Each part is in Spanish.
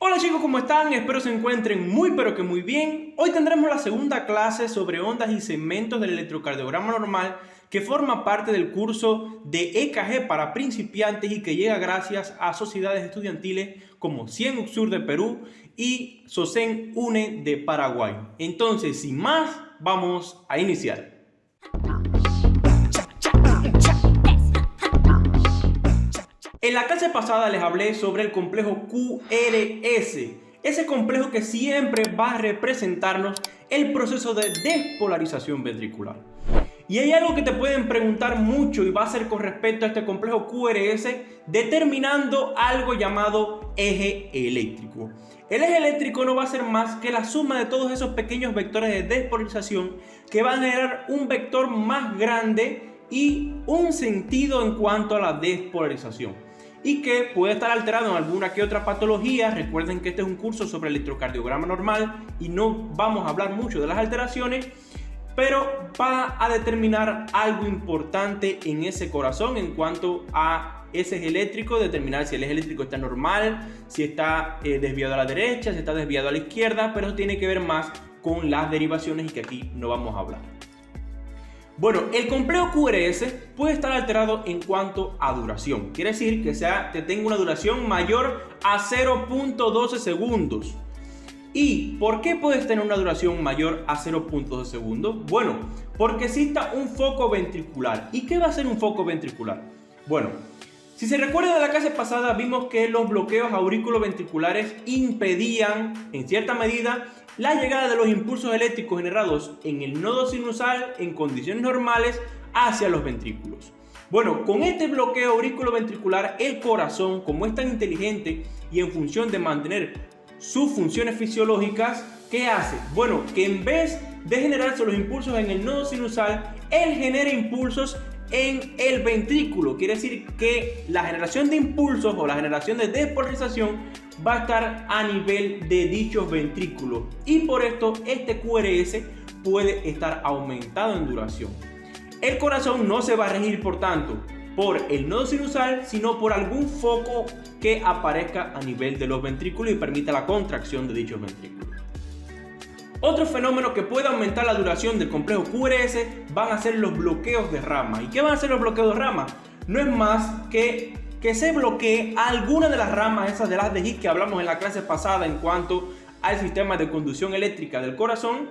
Hola chicos, ¿cómo están? Espero se encuentren muy pero que muy bien. Hoy tendremos la segunda clase sobre ondas y segmentos del electrocardiograma normal que forma parte del curso de EKG para principiantes y que llega gracias a sociedades estudiantiles como CIEN UCSUR de Perú y SOCEN UNE de Paraguay. Entonces, sin más, vamos a iniciar. En la clase pasada les hablé sobre el complejo QRS, ese complejo que siempre va a representarnos el proceso de despolarización ventricular. Y hay algo que te pueden preguntar mucho y va a ser con respecto a este complejo QRS, determinando algo llamado eje eléctrico. El eje eléctrico no va a ser más que la suma de todos esos pequeños vectores de despolarización que van a generar un vector más grande y un sentido en cuanto a la despolarización, y que puede estar alterado en alguna que otra patología. Recuerden que este es un curso sobre electrocardiograma normal y no vamos a hablar mucho de las alteraciones, pero va a determinar algo importante en ese corazón en cuanto a ese eje eléctrico, determinar si el eje eléctrico está normal, si está desviado a la derecha, si está desviado a la izquierda, pero eso tiene que ver más con las derivaciones y que aquí no vamos a hablar. Bueno, el complejo QRS puede estar alterado en cuanto a duración. Quiere decir que tenga una duración mayor a 0.12 segundos. ¿Y por qué puedes tener una duración mayor a 0.12 segundos? Bueno, porque exista un foco ventricular. ¿Y qué va a ser un foco ventricular? Bueno, si se recuerda de la clase pasada, vimos que los bloqueos auriculoventriculares impedían, en cierta medida, la llegada de los impulsos eléctricos generados en el nodo sinusal en condiciones normales hacia los ventrículos. Bueno, con este bloqueo auriculoventricular, el corazón, como es tan inteligente y en función de mantener sus funciones fisiológicas, ¿qué hace? Bueno, que en vez de generarse los impulsos en el nodo sinusal, él genera impulsos en el ventrículo. Quiere decir que la generación de impulsos o la generación de despolarización va a estar a nivel de dichos ventrículos, y por esto este QRS puede estar aumentado en duración. El corazón no se va a regir, por tanto, por el nodo sinusal, sino por algún foco que aparezca a nivel de los ventrículos y permita la contracción de dichos ventrículos. Otro fenómeno que puede aumentar la duración del complejo QRS van a ser los bloqueos de rama. ¿Y qué van a ser los bloqueos de rama? No es más que se bloquee alguna de las ramas esas de las de His que hablamos en la clase pasada en cuanto al sistema de conducción eléctrica del corazón.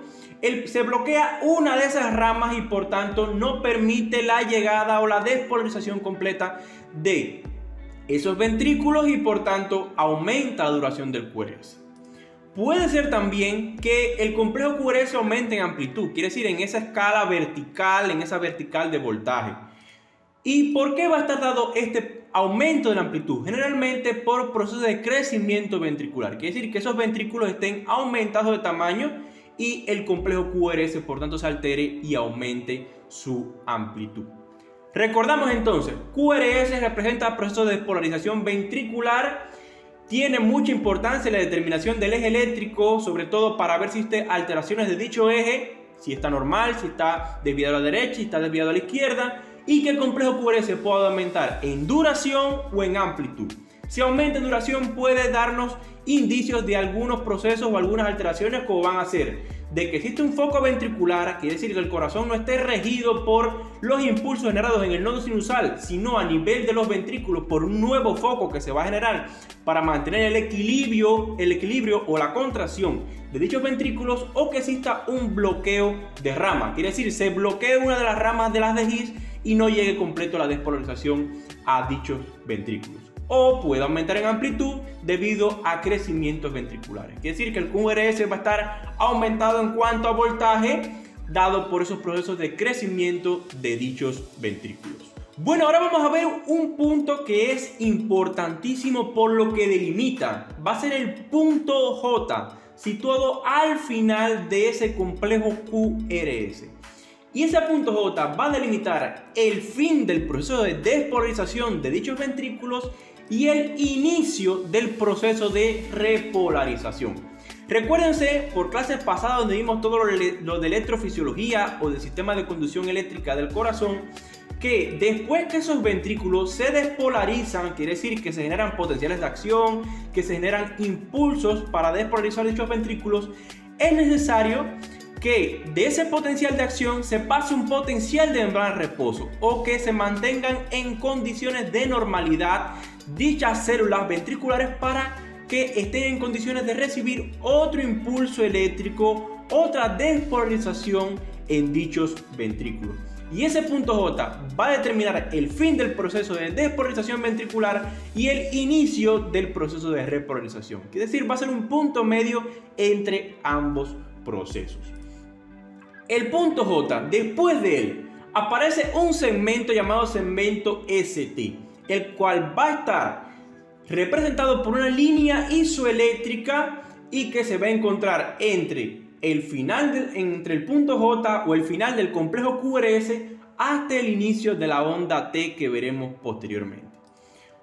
Se bloquea una de esas ramas y por tanto no permite la llegada o la despolarización completa de esos ventrículos y por tanto aumenta la duración del QRS. Puede ser también que el complejo QRS aumente en amplitud, quiere decir en esa escala vertical, en esa vertical de voltaje. ¿Y por qué va a estar dado este aumento de la amplitud? Generalmente por proceso de crecimiento ventricular. Quiere decir que esos ventrículos estén aumentados de tamaño y el complejo QRS por tanto se altere y aumente su amplitud. Recordamos entonces, QRS representa el proceso de despolarización ventricular. Tiene mucha importancia la determinación del eje eléctrico, sobre todo para ver si existen alteraciones de dicho eje, si está normal, si está desviado a la derecha, si está desviado a la izquierda, y que el complejo QRS pueda aumentar en duración o en amplitud. Si aumenta en duración puede darnos indicios de algunos procesos o algunas alteraciones, como van a ser de que existe un foco ventricular, quiere decir que el corazón no esté regido por los impulsos generados en el nodo sinusal, sino a nivel de los ventrículos por un nuevo foco que se va a generar para mantener el equilibrio o la contracción de dichos ventrículos, o que exista un bloqueo de rama, quiere decir se bloquea una de las ramas de las de His y no llegue completo la despolarización a dichos ventrículos. O puede aumentar en amplitud debido a crecimientos ventriculares. Quiere decir que el QRS va a estar aumentado en cuanto a voltaje, dado por esos procesos de crecimiento de dichos ventrículos. Bueno, ahora vamos a ver un punto que es importantísimo por lo que delimita. Va a ser el punto J, situado al final de ese complejo QRS. Y ese punto J va a delimitar el fin del proceso de despolarización de dichos ventrículos y el inicio del proceso de repolarización. Recuérdense por clases pasadas donde vimos todo lo de electrofisiología o del sistema de conducción eléctrica del corazón, que después que esos ventrículos se despolarizan, quiere decir que se generan potenciales de acción, que se generan impulsos para despolarizar dichos ventrículos, es necesario que de ese potencial de acción se pase un potencial de membrana de reposo o que se mantengan en condiciones de normalidad dichas células ventriculares para que estén en condiciones de recibir otro impulso eléctrico, otra despolarización en dichos ventrículos. Y ese punto J va a determinar el fin del proceso de despolarización ventricular y el inicio del proceso de repolarización. Es decir, va a ser un punto medio entre ambos procesos. El punto J, después de él, aparece un segmento llamado segmento ST, el cual va a estar representado por una línea isoeléctrica y que se va a encontrar entre el punto J o el final del complejo QRS hasta el inicio de la onda T que veremos posteriormente.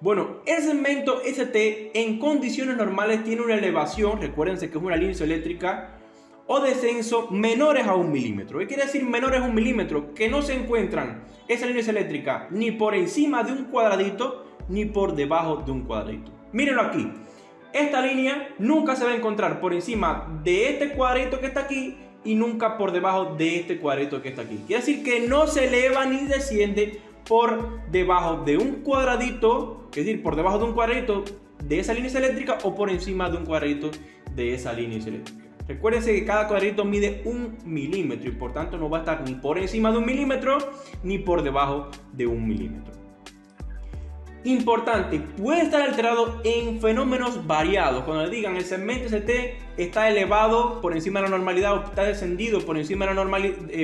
Bueno, el segmento ST en condiciones normales tiene una elevación, recuérdense que es una línea isoeléctrica, o descenso menores a 1 milímetro. ¿Qué quiere decir menores a 1 milímetro? Que no se encuentran esa línea isoeléctrica ni por encima de un cuadradito ni por debajo de un cuadradito. Mírenlo aquí. Esta línea nunca se va a encontrar por encima de este cuadrito que está aquí y nunca por debajo de este cuadrito que está aquí. Quiere decir que no se eleva ni desciende por debajo de un cuadradito, es decir, por debajo de un cuadrito de esa línea eléctrica o por encima de un cuadrito de esa línea eléctrica. Recuérdense que cada cuadrito mide 1 milímetro y por tanto no va a estar ni por encima de 1 milímetro ni por debajo de 1 milímetro. Importante, puede estar alterado en fenómenos variados. Cuando le digan el segmento ST está elevado por encima de la normalidad o está descendido por encima de la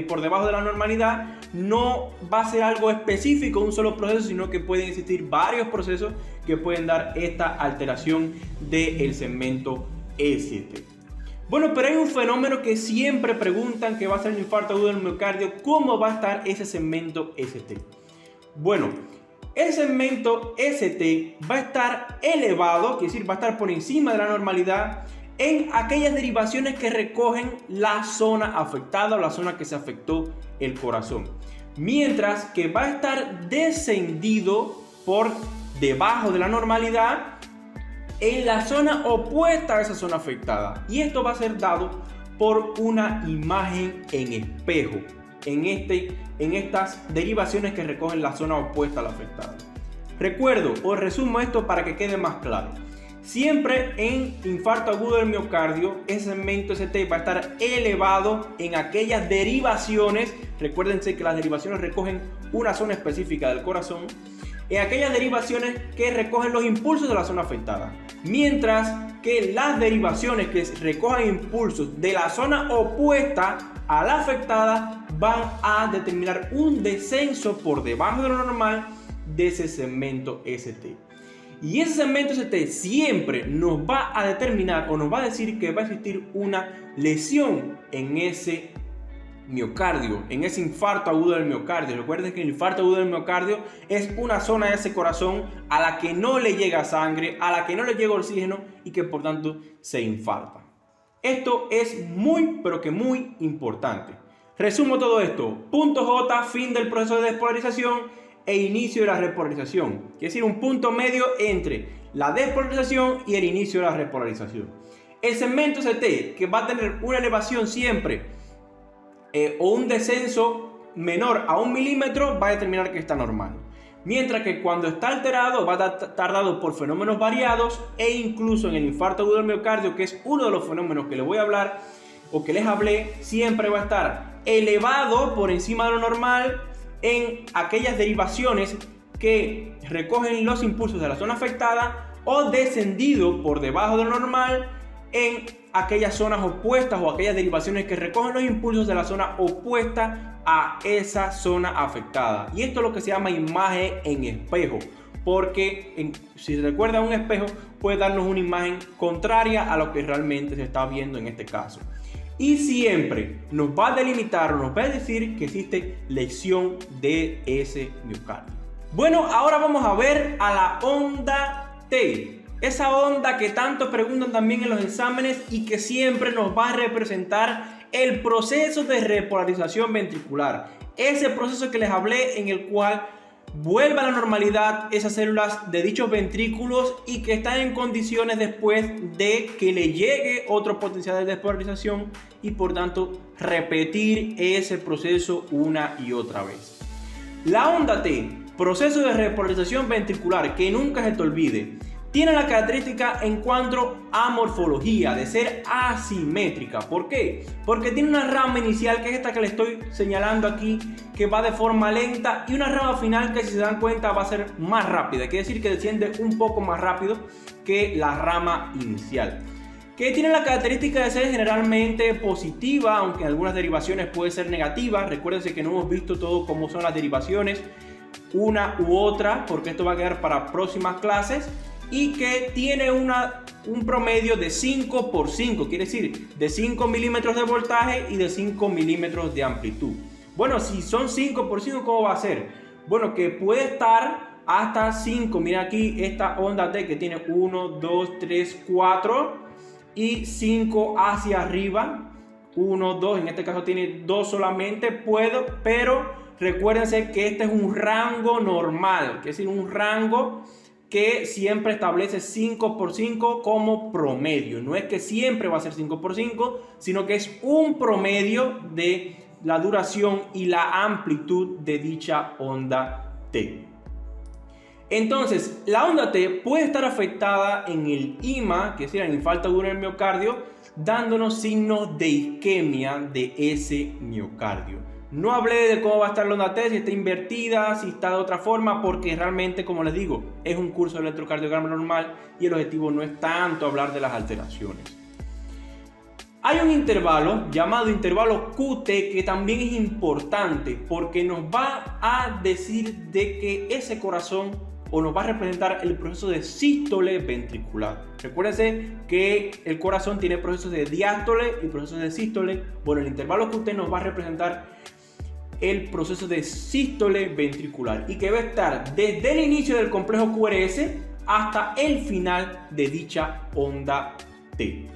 por debajo de la normalidad, no va a ser algo específico, un solo proceso, sino que pueden existir varios procesos que pueden dar esta alteración del segmento ST. Bueno, pero hay un fenómeno que siempre preguntan, que va a ser el infarto agudo del miocardio. ¿Cómo va a estar ese segmento ST? Bueno, el segmento ST va a estar elevado, quiere decir, va a estar por encima de la normalidad en aquellas derivaciones que recogen la zona afectada o la zona que se afectó el corazón. Mientras que va a estar descendido por debajo de la normalidad en la zona opuesta a esa zona afectada. Y esto va a ser dado por una imagen en espejo. En estas derivaciones que recogen la zona opuesta a la afectada. Recuerdo o resumo esto para que quede más claro. Siempre en infarto agudo del miocardio, ese segmento ST va a estar elevado en aquellas derivaciones. Recuérdense que las derivaciones recogen una zona específica del corazón. En aquellas derivaciones que recogen los impulsos de la zona afectada. Mientras que las derivaciones que recojan impulsos de la zona opuesta a la afectada van a determinar un descenso por debajo de lo normal de ese segmento ST. Y ese segmento ST siempre nos va a determinar o nos va a decir que va a existir una lesión en ese miocardio, en ese infarto agudo del miocardio. Recuerden que el infarto agudo del miocardio es una zona de ese corazón a la que no le llega sangre, a la que no le llega oxígeno y que por tanto se infarta. Esto es muy, pero que muy importante. Resumo todo esto. Punto J, fin del proceso de despolarización e inicio de la repolarización. Quiere decir, un punto medio entre la despolarización y el inicio de la repolarización. El segmento ST, que va a tener una elevación siempre o un descenso menor a 1 milímetro, va a determinar que está normal. Mientras que cuando está alterado va a estar dado por fenómenos variados e incluso en el infarto agudo del miocardio, que es uno de los fenómenos que les voy a hablar o que les hablé, siempre va a estar elevado por encima de lo normal en aquellas derivaciones que recogen los impulsos de la zona afectada o descendido por debajo de lo normal en aquellas zonas opuestas o aquellas derivaciones que recogen los impulsos de la zona opuesta a esa zona afectada. Y esto es lo que se llama imagen en espejo, porque si se recuerda, un espejo puede darnos una imagen contraria a lo que realmente se está viendo en este caso. Y siempre nos va a delimitar o nos va a decir que existe lesión de ese miocardio. Bueno, ahora vamos a ver a la onda T. Esa onda que tanto preguntan también en los exámenes y que siempre nos va a representar el proceso de repolarización ventricular. Ese proceso que les hablé en el cual vuelve a la normalidad esas células de dichos ventrículos y que están en condiciones después de que le llegue otro potencial de despolarización y por tanto repetir ese proceso una y otra vez. La onda T, proceso de repolarización ventricular, que nunca se te olvide, tiene la característica en cuanto a morfología de ser asimétrica. ¿Por qué? Porque tiene una rama inicial, que es esta que le estoy señalando aquí, que va de forma lenta, y una rama final que, si se dan cuenta, va a ser más rápida. Quiere decir que desciende un poco más rápido que la rama inicial, que tiene la característica de ser generalmente positiva, aunque en algunas derivaciones puede ser negativa. Recuérdense que no hemos visto todo cómo son las derivaciones, una u otra, porque esto va a quedar para próximas clases. Y que tiene un promedio de 5x5, quiere decir de 5 milímetros de voltaje y de 5 milímetros de amplitud. Bueno, si son 5x5, ¿cómo va a ser? Bueno, que puede estar hasta 5. Mira aquí esta onda T que tiene 1, 2, 3, 4 y 5 hacia arriba. 1, 2, en este caso tiene 2 solamente, pero recuérdense que este es un rango normal, que es decir, un rango que siempre establece 5x5 como promedio. No es que siempre va a ser 5x5, sino que es un promedio de la duración y la amplitud de dicha onda T. Entonces, la onda T puede estar afectada en el IMA, que es el infarto agudo en el miocardio, dándonos signos de isquemia de ese miocardio. No hablé de cómo va a estar la onda T, si está invertida, si está de otra forma, porque realmente, como les digo, es un curso de electrocardiograma normal y el objetivo no es tanto hablar de las alteraciones. Hay un intervalo llamado intervalo QT que también es importante porque nos va a decir de que ese corazón, o nos va a representar el proceso de sístole ventricular. Recuérdense que el corazón tiene procesos de diástole y procesos de sístole. Bueno, el intervalo QT nos va a representar el proceso de sístole ventricular y que va a estar desde el inicio del complejo QRS hasta el final de dicha onda T.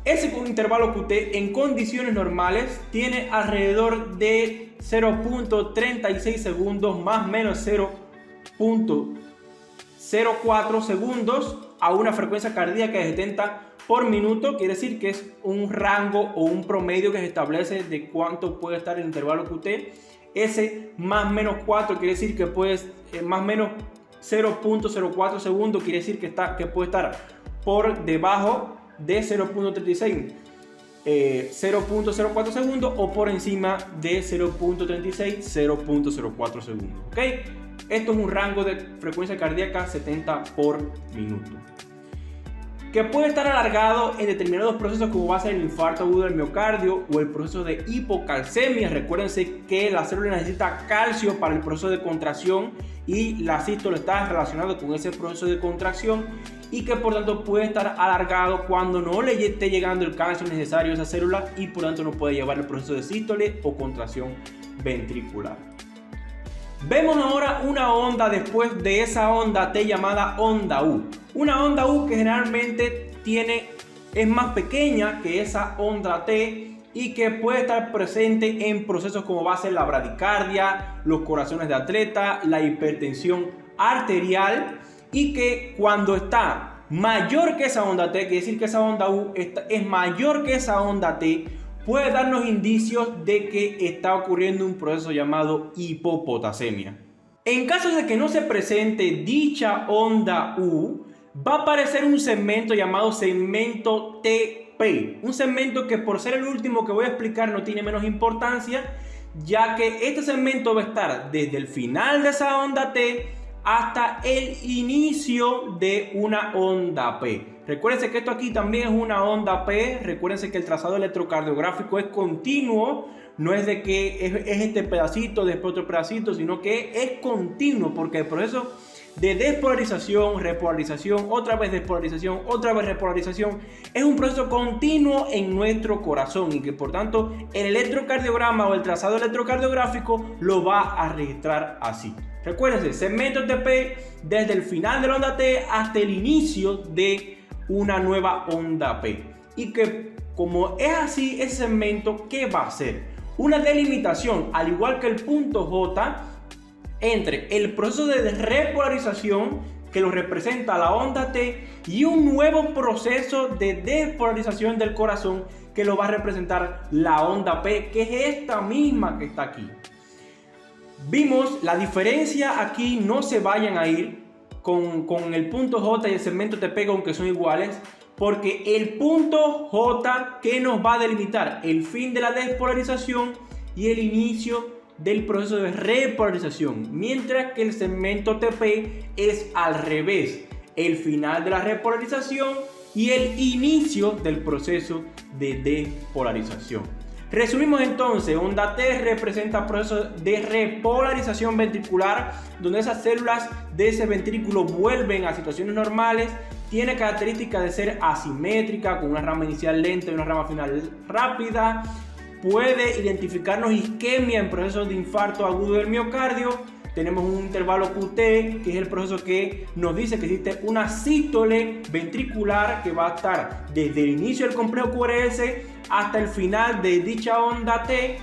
Ese intervalo QT en condiciones normales tiene alrededor de 0.36 segundos más o menos 0.04 segundos a una frecuencia cardíaca de 70 por minuto. Quiere decir que es un rango o un promedio que se establece de cuánto puede estar el intervalo QT. Ese más o menos 4 quiere decir que más o menos 0.04 segundos quiere decir que puede estar por debajo de 0.36, 0.04 segundos, o por encima de 0.36, 0.04 segundos. ¿Ok? Esto es un rango de frecuencia cardíaca 70 por minuto, que puede estar alargado en determinados procesos, como va a ser el infarto agudo del miocardio o el proceso de hipocalcemia. Recuérdense que la célula necesita calcio para el proceso de contracción y la sístole está relacionada con ese proceso de contracción, y que por tanto puede estar alargado cuando no le esté llegando el calcio necesario a esa célula y por tanto no puede llevar el proceso de sístole o contracción ventricular. Vemos ahora una onda después de esa onda T llamada onda U. Una onda U que generalmente es más pequeña que esa onda T y que puede estar presente en procesos como va a ser la bradicardia, los corazones de atleta, la hipertensión arterial, y que cuando está mayor que esa onda T, quiere decir que esa onda U es mayor que esa onda T, puede darnos indicios de que está ocurriendo un proceso llamado hipopotasemia. En caso de que no se presente dicha onda U, va a aparecer un segmento llamado segmento TP, un segmento que, por ser el último que voy a explicar, no tiene menos importancia, ya que este segmento va a estar desde el final de esa onda T hasta el inicio de una onda P. Recuérdense que esto aquí también es una onda P. Recuérdense que el trazado electrocardiográfico es continuo. No es de que es este pedacito, después otro pedacito, sino que es continuo, porque el proceso de despolarización, repolarización, otra vez despolarización, otra vez repolarización. Es un proceso continuo en nuestro corazón y que por tanto el electrocardiograma o el trazado electrocardiográfico lo va a registrar así. Recuérdense, segmento TP desde el final de la onda T hasta el inicio de una nueva onda P. Y que como es así ese segmento, ¿qué va a hacer? Una delimitación, al igual que el punto J, entre el proceso de repolarización que lo representa la onda T y un nuevo proceso de despolarización del corazón que lo va a representar la onda P, que es esta misma que está aquí. Vimos la diferencia aquí, no se vayan a ir con el punto J y el segmento TP, aunque son iguales, porque el punto J que nos va a delimitar el fin de la despolarización y el inicio del proceso de repolarización, mientras que el segmento TP es al revés, el final de la repolarización y el inicio del proceso de despolarización. Resumimos entonces, onda T representa procesos de repolarización ventricular, donde esas células de ese ventrículo vuelven a situaciones normales. Tiene características de ser asimétrica, con una rama inicial lenta y una rama final rápida. Puede identificarnos isquemia en procesos de infarto agudo del miocardio. Tenemos un intervalo QT, que es el proceso que nos dice que existe una sístole ventricular que va a estar desde el inicio del complejo QRS hasta el final de dicha onda T,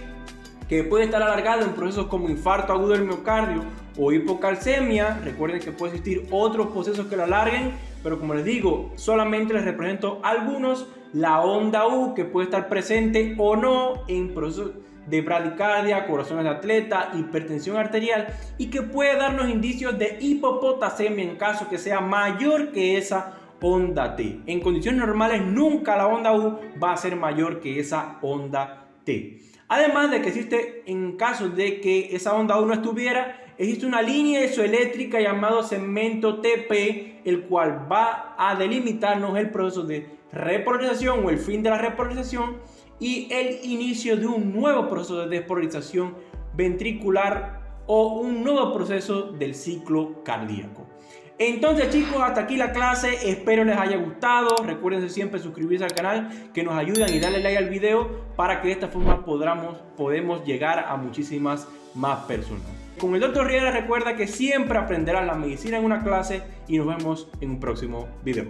que puede estar alargado en procesos como infarto agudo del miocardio o hipocalcemia. Recuerden que puede existir otros procesos que la alarguen, pero como les digo, solamente les represento algunos. La onda U, que puede estar presente o no en procesos de bradicardia, corazones de atleta, hipertensión arterial, y que puede darnos indicios de hipopotasemia en caso que sea mayor que esa onda T. En condiciones normales nunca la onda U va a ser mayor que esa onda T. Además de que existe, en caso de que esa onda U no estuviera, existe una línea isoeléctrica llamado segmento TP, el cual va a delimitarnos el proceso de repolarización o el fin de la repolarización y el inicio de un nuevo proceso de despolarización ventricular o un nuevo proceso del ciclo cardíaco. Entonces, chicos, hasta aquí la clase, espero les haya gustado. Recuerden siempre suscribirse al canal, que nos ayudan, y darle like al video para que de esta forma podemos llegar a muchísimas más personas. Con el Dr. Riera, recuerda que siempre aprenderás la medicina en una clase y nos vemos en un próximo video.